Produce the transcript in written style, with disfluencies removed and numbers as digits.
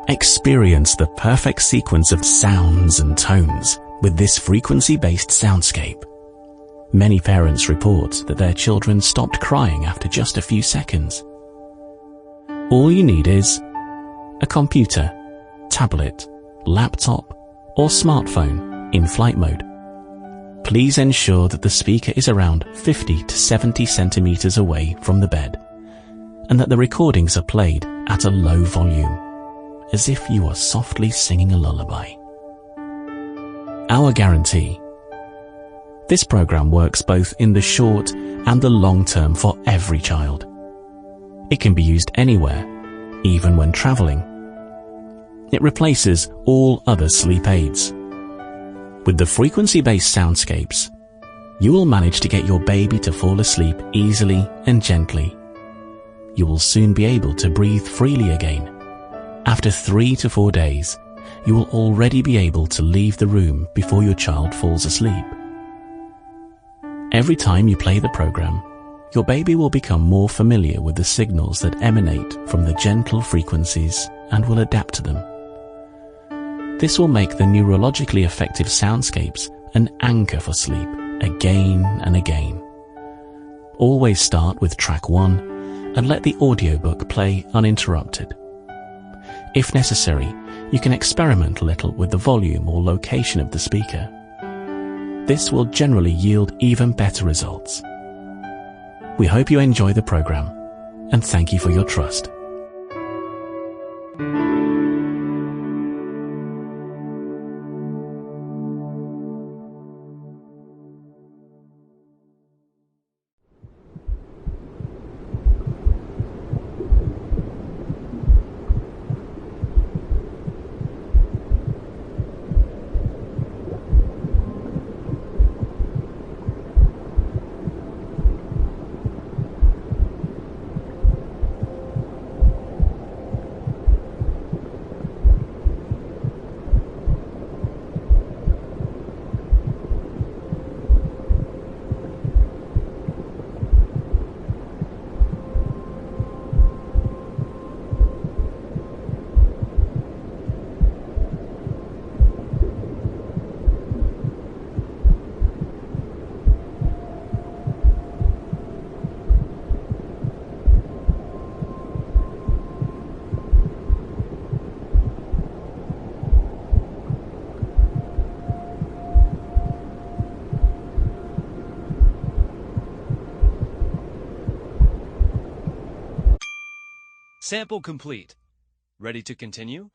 Experience the perfect sequence of sounds and tones with this frequency-based soundscape. Many parents report that their children stopped crying after just a few seconds. All you need is a computer, tablet, laptop, or smartphone in flight mode. Please ensure that the speaker is around 50 to 70 centimeters away from the bed, and that the recordings are played at a low volume, as if you are softly singing a lullaby. Our guarantee. This program works both in the short and the long term for every child. It can be used anywhere, even when traveling. It replaces all other sleep aids. With the frequency-based soundscapes, you will manage to get your baby to fall asleep easily and gently. You will soon be able to breathe freely again. After 3 to 4 days, you will already be able to leave the room before your child falls asleep. Every time you play the program, your baby will become more familiar with the signals that emanate from the gentle frequencies and will adapt to them. This will make the neurologically effective soundscapes an anchor for sleep again and again. Always start with track 1 and let the audiobook play uninterrupted. If necessary, you can experiment a little with the volume or location of the speaker. This will generally yield even better results. We hope you enjoy the program, and thank you for your trust. Sample complete. Ready to continue?